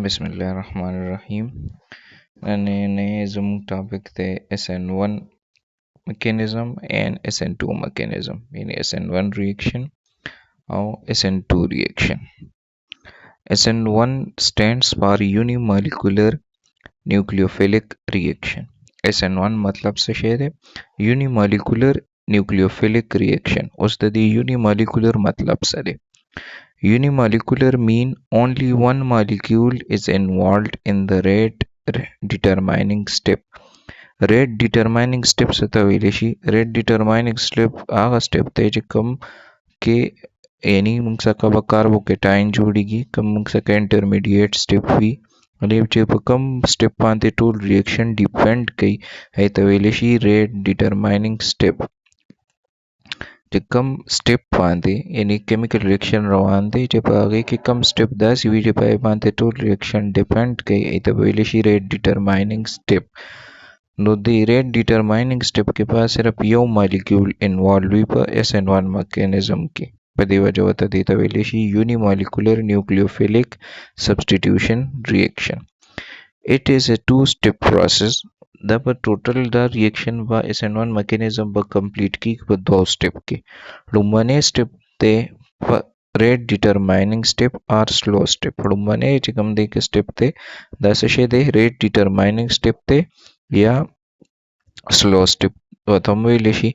बिस्मिल्लाहिर्रहमानिर्रहीम। नए topic the SN1 mechanism and SN2 mechanism, यानी SN1 reaction और SN2 reaction. SN1 stands for unimolecular nucleophilic reaction. SN1 मतलब से शेर है unimolecular nucleophilic reaction. उससे दी unimolecular मतलब से दे Unimolecular mean only one molecule is involved in the rate determining step. Rate determining step से तवेलेशी rate determining step आगा step ते कम के यानी मुंगसा कब कार्बोकेटाइन जोड़ेगी कम मुंगसा का intermediate step हुई अनेब जब कम step पांते टोल reaction depend कई है तवेलेशी rate determining step जो कम स्टेप पांदे यानी केमिकल रिएक्शन रवांदे जब आगे के कम स्टेप 10 हुई जब आए पांदे तो रिएक्शन डिपेंड कई तो वेलेशी rate determining step know the rate determining step के पास सिर्फ यो मॉलिक्यूल इन्वॉल्व हुई पर SN1 मैकेनिज्म की पदी वजह होता दी तो वेलेशी unimolecular nucleophilic substitution reaction. It is a two-step process. The total the reaction व SN1 mechanism व complete की व दो step की. रुम्बने step ते rate determining step or slow step. रुम्बने चिकम दे के step ते दसशे दे rate determining step ते या slow step. वतम्वेलेशी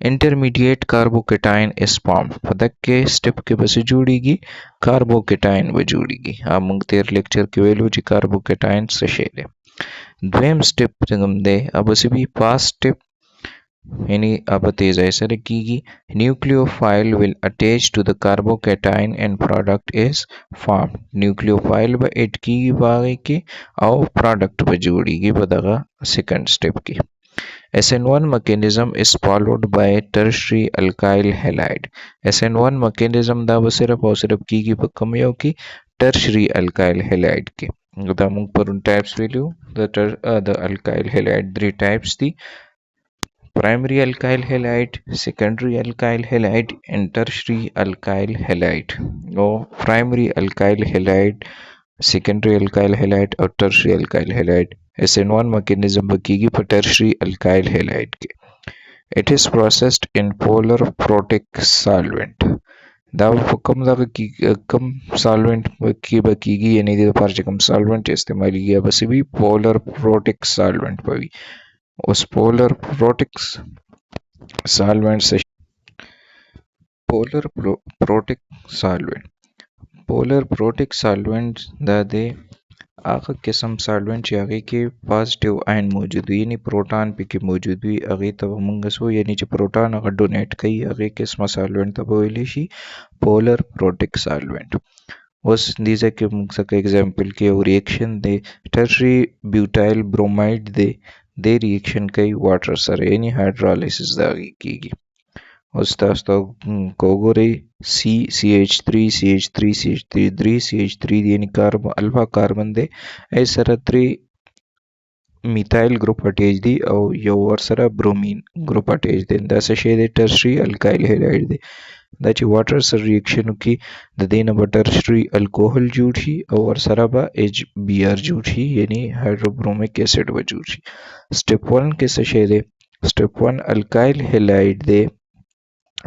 intermediate carbocation is formed. फदक के step के बस जुड़ेगी carbocation व जुड़ेगी. आप मुंगतेर lecture के वेलो जी carbocation से शेरे. द्वेम step जंगम दे अब से भी fast step यानी अब तेज ऐसा रखीगी nucleophile will attach to the carbocation and product is formed. nucleophile व एड की बागे के और product व जुड़ेगी बदगा second step की. SN1 mechanism is followed by tertiary alkyl halide. SN1 mechanism दा सिर्फ और सिर्फ की कमियों की tertiary alkyl halide की. दा मुंग पर types value the alkyl halide three types थी primary alkyl halide, secondary alkyl halide and tertiary alkyl halide. और primary alkyl halide, secondary alkyl halide और tertiary alkyl halide SN1 mechanism बकीगी पर tertiary alkyl halide के. It is processed in polar protic solvent. दाव कम दाग की कम solvent की बकीगी यानी दे पार कम solvent इस्तेमाल किया बस भी polar protic solvent पर भी उस polar protic solvent से polar protic solvent polar protic solvent दादे आखिर किस्म सॉल्वेंट आगे के पॉजिटिव आयन मौजूद हुई यानी प्रोटॉन पे के मौजूद हुई आगे तब मंगसो यानी जो प्रोटॉन अगर डोनेट कई आगे किस्म सॉल्वेंट तब वेलेशी पोलर प्रोटिक सॉल्वेंट उस दीजे के मुंगसा का एग्जांपल के रिएक्शन दे टर्शरी ब्यूटाइल ब्रोमाइड दे रिएक्शन कई वाटर सर यानी हाइड्रोलिसिस दागी कीगी उस्ताद कोगोरे CH3 CH3 CH3 CH3 यानी कार्बन अल्फा कार्बन दे ऐसा त्री मिथाइल ग्रुप अटैच दी और यो वर्सरा ब्रोमीन ग्रुप अटैच दे दस शेदे टर्शरी अल्काइल हैलाइड दे दाची वाटर सर रिएक्शन की देना बा टर्शरी अल्कोहल जूठी और वर्सरा बा HBr जूठी यानी हाइड्रोब्रोमिक एसिड व जूठी. स्टेप 1 के शेदे स्टेप 1 alkyl halide they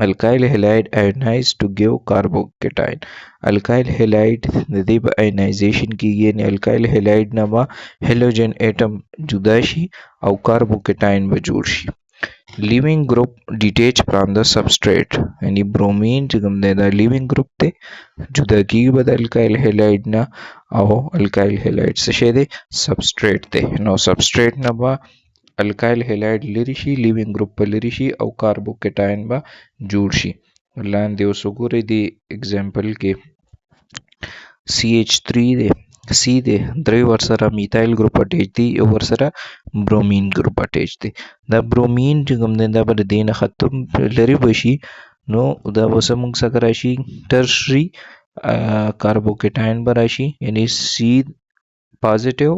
alkyl halide ionized to give carbocation. alkyl halide नदीब ionization की यानी alkyl halide नमा halogen atom जुदाशी और carbocation वजूदशी. Leaving group detach from the substrate यानी ब्रोमीन जगम देदा leaving group ते जुदा की बद alkyl halide ना और alkyl halide से शेदे substrate ते नो substrate ना बा अल्काइल हैलाइड लिरिशी लिविंग ग्रुप पर लिरिशी और कार्बोकेटाइन बा जुड़शी लान दे उसगुरे दी एग्जांपल के CH3 दे C दे द्रे वर्सरा मिथाइल ग्रुप अटैच दी वर्सरा bromine group attach the the bromine जगम दे दा बर देना खत्म लरी बशी नो दा वसमुंग सकराशी टर्शरी कार्बोकेटाइन बराशी यानी C पॉजिटिव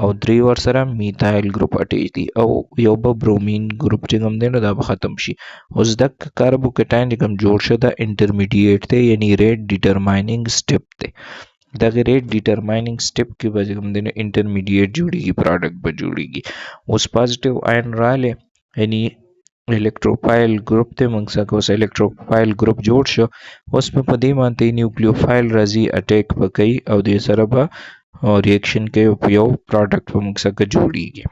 और द्री वर्सरा मिथाइल ग्रुप अटैच दी और योबा ब्रोमीन ग्रुप जगम देना दा खत्म शी उस दक कार्बोकेटाइन जगम जोड़ शदा इंटरमीडिएट थे यानी रेट डिटरमाइनिंग स्टेप थे دغه ریټ ډیټرمایننګ سټپ کې به کوم دی انټرمیډیټ جوړیږي پروډکټ به جوړیږي. اوس پازیټیو آین رااله یعنی الکتروفایل ګروپ ته موږ څنګه اوس الکتروفایل ګروپ جوړ شو. اوس په دې باندې نیوکلیوفایل راځي اٹیک وکړي او د سره به ریاکشن کوي په یو پروډکټ په موږ څنګه جوړیږي.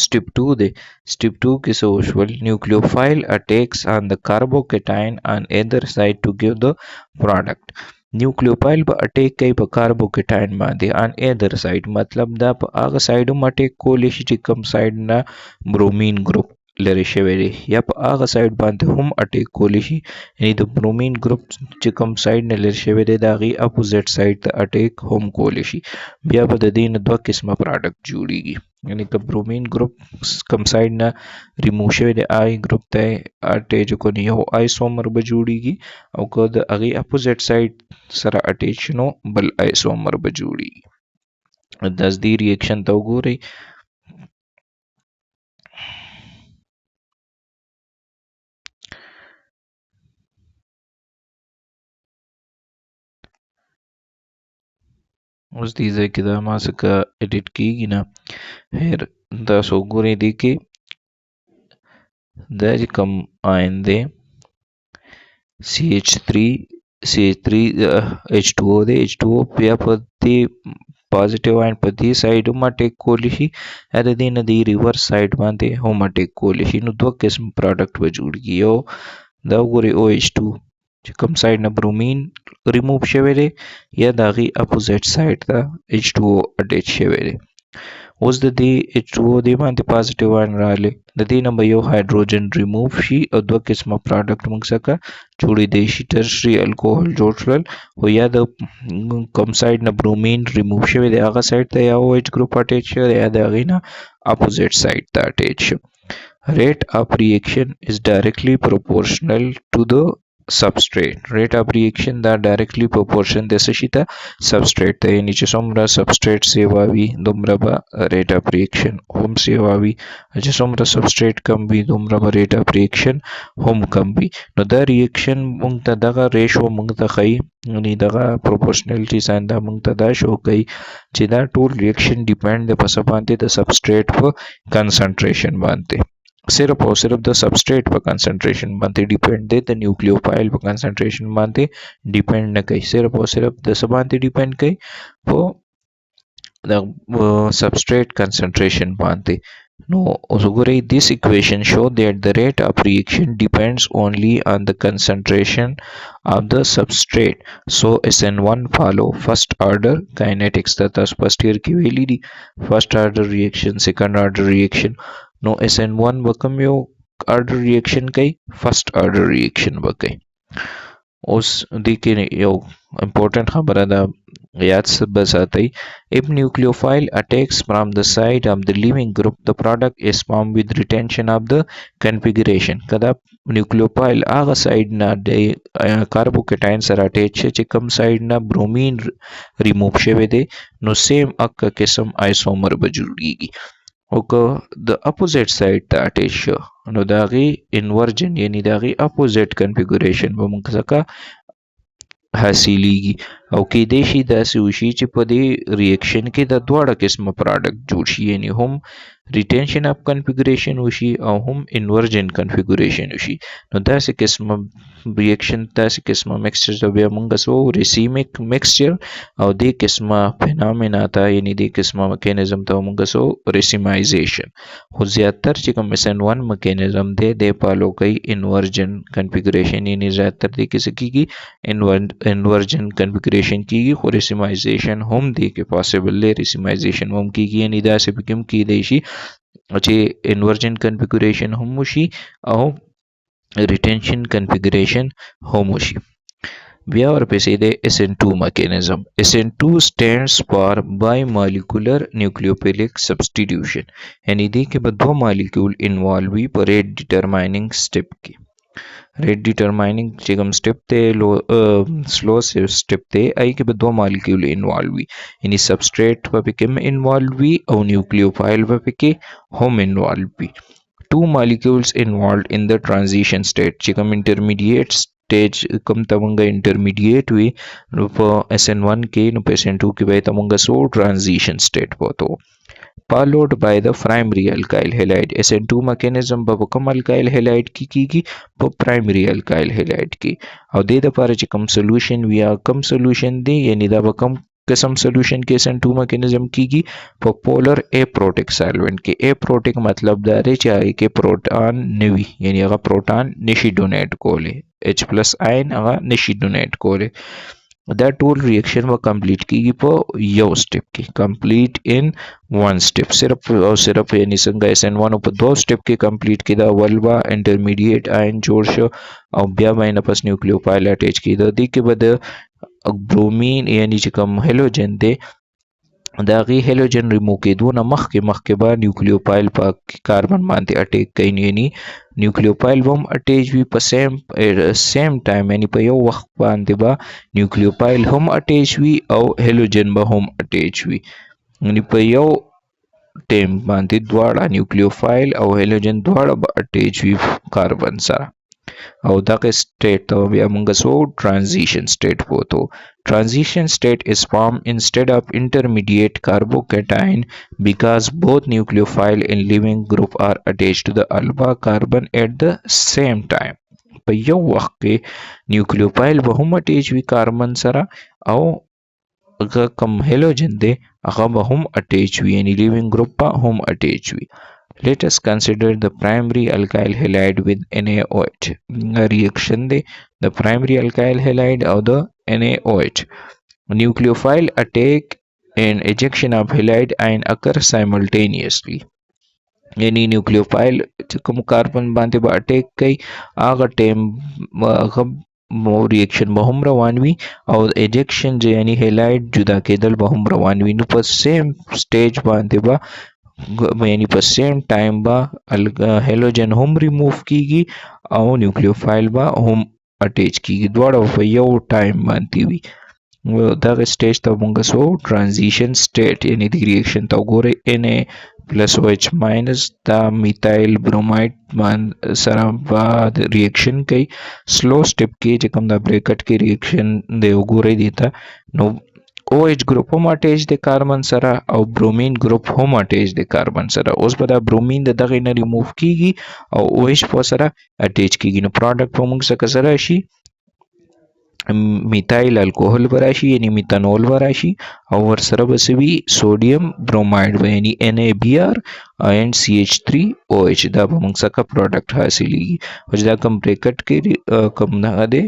Step 2 دی. Step 2 کې څه وشول؟ nucleophile attacks on the carbocation on either side to give the product. نیوکلیوفایل به اٹیک کوي په کاربوکیټاین باندې on either side، مطلب دا په هغه سایډ هم اٹیک کولی شي چې کوم سایډ نه برومین ګروپ لري شوی دی، یا په هغه سایډ باندې هم اٹیک کولی شي، یعنی د برومین ګروپ چې کوم سایډ نه لري شوی دی د هغې اپوزیټ سایډ ته اٹیک هم کولی شي. بیا به د دې نه دوه قسمه پروډکټ جوړیږي، یعنی که برومین ګروپ کوم سایډ نه ریموو شوی دی آی ګروپ ته اټیچ کړو یو آیسومر به جوړیږي، او که د هغې اپوزیټ سایډ سره اټیچ نو بل آیسومر به جوړیږي. داس دې ریاکشن ته وګورئ. اوس دې ځای کې دا ما څخه ایډیټ کیږي نه، خیر تاسو وګورئ دې کې دا چې کوم آین دی CH3 دی H2O بیا په دې پازیټیو آین په دې سایډ هم اټیک کولی شي، یا د دې نه د ریورس سایډ باندې هم اټیک کولی شي. نو دوه قسم پروډکټ به جوړیږي. یو دا وګورئ OH2 چې کوم سایډ نه برومین ریموو شوی دی یا د هغې اپوزیټ سایډ ته H2O اټیچ شوی دی. اوس د دې H2O دې باندې پازیټیو آین راغلی، د دې نه به یو هایدروجن ریموو شي او دوه قسمه پروډکټ موږ څخه جوړېدی شي. ټرشري الکوهول جوړ شول، خو یا د کوم سایډ نه برومین ریموو شوی دی هغه سایډ ته یا OH ګروپ اټیچ شوی دی یا د هغې نه اپوزیټ سایډ ته اټیچ شو. Rate of reaction is directly proportional to the substrate. Rate of reaction دا directly proportion د څه شي ته؟ substrate ته، یعنی چې څومره substrate سیوا وي دومره به rate of reaction هم سیوا وي، چې څومره substrate کم وي دومره به rate of reaction هم کم وي. نو دا reaction موږ ته دغه ریشو موږ ته ښیي، یعنی دغه proportionality sign دا موږ ته دا شو کوي چې دا ټول reaction depend دی په څه باندې؟ د substrate په concentration باندې. صرف او صرف د سبسټریټ په کنسنټریشن باندې ډیپند دی، د نیوکلیوفایل په کنسنټریشن باندې ډیپند نه کوي، صرف او صرف د څه باندې ډیپند کوي؟ په د سبسټریټ کنسنټریشن باندې. نو اوس وګورئ this equation show that the rate of reaction depends only on the concentration of the substrate. So SN1 follow first order kinetics. دا تاسو first year کې ویلي دي first order reaction second order reaction. نو SN1 به کوم یو order reaction کوي؟ first order reaction به کوي. اوس دې کې یو important خبره ده یاد بساتئ. if nucleophile attacks from the side of the leaving group the product is formed with retention of the configuration. کدا nucleophile هغه سایډ نه د کاربوکیټاین سره اټیچ شي چې کوم سایډ نه برومین ریموو شوی دی، نو سیم اکه قسم آیسومر به جوړیږي. او که د اپوزیټ سایډ ته اټیچ شو نو د هغې انورجن یعنی د هغې اپوزیټ کنفیګوریشن به موږ څخه حاصلیږي، او کیدای شي داسې وشي چې په دې ریاکشن کې د دواړه قسمه پروډکټ جوړ شي، یعنی هم ریټینشن اف کنفیګوریشن وشي او هم انورجن کنفیګوریشن وشي. نو داسې قسمه ریاکشن داسې قسمه میکسچر ته بیا موږ څه وایو؟ ریسیمیک میکسچر. او دې قسمه فینامنا ته یعنی دې قسمه میکانیزم ته موږ څه وایو؟ ریسیمایزیشن. خو زیاتر چې کوم SN1 میکانیزم دی د فالو کوي انورجن کنفیګوریشن، یعنی زیاتر دې کې څه کیږي؟ انورجن کنفیګوریشن کیږي، خو ریسیمایزیشن هم دی کې پاسبل دی، ریسیمایزیشن هم کیږي، یعنی داسې پکې هم کیدای شي چې انورجن کنفیګوریشن هم وشي او ریټینشن کنفیګوریشن هم وشي. بیا ورپسې دی SN2 mechanism. SN2 stands for bimolecular nucleophilic substitution. یعنی دې کې به دوه مالیکول انوالو وي په ریټ ډیټرمایننګ سټپ کې. ریټ ډیټرمایننګ چې کوم سټپ دی سلو سټپ دی، هغې کې به دوه مالیکول انوالو وي، یعنی سبسټریټ به پکې هم انوالو وي او نیوکلیوفایل به پکې هم انوالو وي. Two molecules involved in the transition state چې کوم intermediate stage कम तमंगा इंटरमीडिएट हुई SN1 के नु SN2 के भाई तमंगा सो transition state पोतो followed by the primary alkyl halide SN2 mechanism बब कम alkyl halide की primary alkyl halide की और दे द पारे कम solution या कम solution दे यानी दा कम किस्म solution के SN2 mechanism की पोलर एप्रोटिक सॉल्वेंट के एप्रोटिक मतलब दारे चाहे के प्रोटॉन नवी यानी अगर प्रोटॉन निशी डोनेट कोले H+ आयन अगर निशी डोनेट कोले that tool reaction वो कंप्लीट की पो यो स्टेप की कंप्लीट इन वन स्टेप सिर्फ और सिर्फ यानी संगा SN1 ऊपर दो स्टेप के कंप्लीट की दा वल्वा इंटरमीडिएट आयन जोड़ और ब्या माइन पस न्यूक्लियोफाइल अटैच की दा दी के बाद ब्रोमीन यानी कम हेलोजन दे दागी हेलोजन रिमूव के दो मख के बाद न्यूक्लियोफाइल पा कार्बन मानते अटैक कहीं यानी न्यूक्लियोफाइल बम अटैच भी पर सेम टाइम यानी पर यो वक्त बांधे बा न्यूक्लियोफाइल हम अटैच हुई और हेलोजन बा हम अटैच हुई यानी पर यो टाइम बांधे द्वारा न्यूक्लियोफाइल और हेलोजन द्वारा अटैच हुई कार्बन सारा और द स्टेट तो भी among us transition state पोतो transition state is formed instead of intermediate carbocation because both nucleophile in living group are attached to the alpha carbon at the same time पर यो वक्त के न्यूक्लियोफाइल बहुम अटैच हुई कार्बन सरा और अगर कम हेलोजन दे अगर बहुम अटैच हुई यानी लिविंग ग्रुप पा हम अटैच हुई Let us consider the primary alkyl halide with NaOH. Reaction de the primary alkyl halide or the NaOH. Nucleophile attack and ejection of halide ion occur simultaneously. यानी न्यूक्लियोफाइल कम कार्बन बांधे बा अटैक कई आगा टाइम रिएक्शन बहुम रवानवी और एजेक्शन जो यानी हेलाइड जुदा के दल बहुम रवानवी नु पर सेम स्टेज बांधे बा यानी पर सेम टाइम बा हेलोजन होम रिमूव की और न्यूक्लियोफाइल बा होम अटैच की द्वारा यो टाइम मानती हुई द स्टेज तो मंगा सो ट्रांजिशन स्टेट यानी दी रिएक्शन तो गोरे Na+OH minus the methyl bromide मान सरा बाद रिएक्शन कई स्लो स्टेप के जकम द ब्रेकट के रिएक्शन दे गोरे देता नो OH ग्रुप होम अटैच दे कार्बन सरा और ब्रोमीन ग्रुप होम अटैच दे कार्बन सरा उस बदा ब्रोमीन द दगे न रिमूव कीगी और OH पर सरा अटैच कीगी नो प्रोडक्ट फॉर्मिंग सरा शी मिथाइल अल्कोहल बराशी यानी मिथानोल बराशी और सरा बस भी सोडियम ब्रोमाइड यानी NaBr एंड CH3OH दा बमंगसा का प्रोडक्ट हासिली वजदा कम ब्रेकट के कम ना दे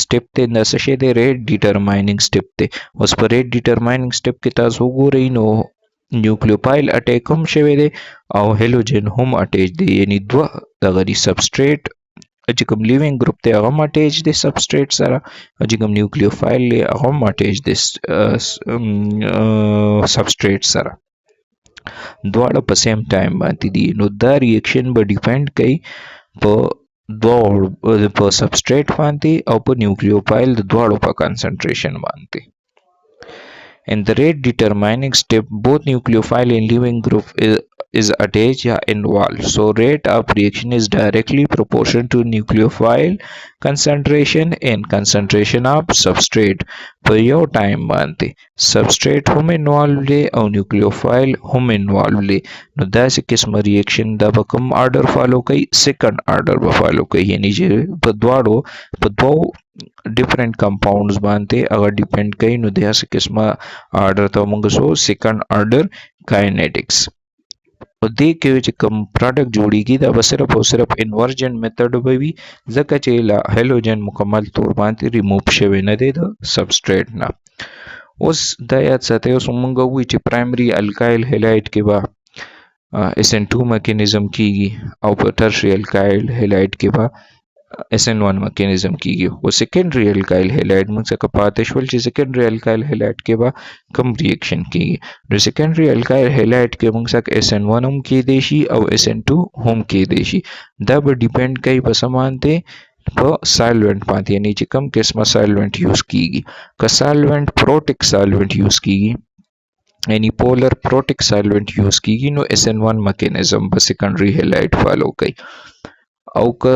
स्टेप ते नसशे दे रेट डिटरमाइनिंग स्टेप ते उस पर रेट डिटरमाइनिंग स्टेप के तास हो गो रही नो न्यूक्लियोफाइल अटैक हम शेवे दे और हेलोजन हम अटैच दे यानी द्वा दगरी सबस्ट्रेट अजिकम लिविंग ग्रुप ते अगम अटैच दे सबस्ट्रेट सारा अजिकम न्यूक्लियोफाइल ले अगम अटैच दे सबस्ट्रेट सारा द्वाड़ा पर सेम टाइम बांती दी नो द रिएक्शन पर डिपेंड कई पर सबस्ट्रेट बांती और पर न्यूक्लियोफाइल द्वाड़ों पर कंसंट्रेशन बांती In the rate determining step, both nucleophile and living group is attached or involved. So rate of reaction is directly proportional to nucleophile concentration and concentration of substrate. पर यो टाइम मानते सबस्ट्रेट हम इन्वॉल्व ले और न्यूक्लियोफाइल हम इन्वॉल्व ले नो दैस किस्म रिएक्शन दा बकम ऑर्डर फॉलो कई सेकंड ऑर्डर फॉलो कई यानी जे बदवाड़ो बदवाओ डिफरेंट कंपाउंड्स बांधते अगर डिपेंड कई नो दैस किस्म ऑर्डर तो मंग सो सेकंड ऑर्डर काइनेटिक्स देख के वजह कम प्रोडक्ट जोड़ी की तब सिर्फ और सिर्फ इन्वर्जन मेथड में भी जका चेला हेलोजन मुकम्मल तौर पर रिमूव शेवे न दे द सबस्ट्रेट ना उस दयात सते उस मंगा हुई चे प्राइमरी अल्काइल हेलाइड के बा SN2 मैकेनिज्म की और टर्शियरी अल्काइल हेलाइड के बा SN1 मैकेनिज्म की वो सेकेंडरी अल्काइल हेलाइड में से कपातेश्वल ची सेकेंडरी अल्काइल हेलाइड के बा कम रिएक्शन की जो सेकेंडरी अल्काइल हेलाइड के मंग सक SN1 हम की देशी और SN2 हम की देशी दब डिपेंड कई बसमानते पर सॉल्वेंट पाती यानी कम किस्म सॉल्वेंट यूज की का सॉल्वेंट प्रोटिक सॉल्वेंट यूज की यानी पोलर प्रोटिक सॉल्वेंट यूज की नो SN1 मैकेनिज्म पर सेकेंडरी हेलाइड फॉलो कई او که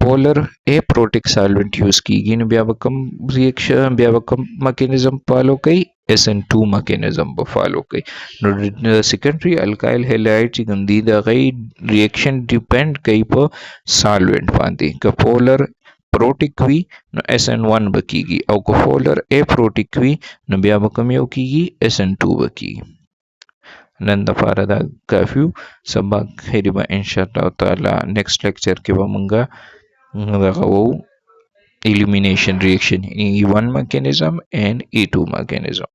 پولر اپروټیک سالوینټ یوز کیږي نو بیا به کوم ریاکشن بیا به کوم میکانیزم فالو کوي SN2 میکانیزم به فالو کوي نو سیکنډري الکایل هالایډ چې کوم دي د غي ریاکشن ډیپند کوي په سالوینټ باندې که پولر پروټیک وي نو SN1 به کیږي او که پولر اپروټیک وي نو بیا به کوم یو کیږي SN2 به کیږي نن دپاره دا کافي سبا خیر به ان شاء الله تعالی نیکسٹ لیکچر کې به مونږه دغه وو elimination reaction E1 mechanism and E2 mechanism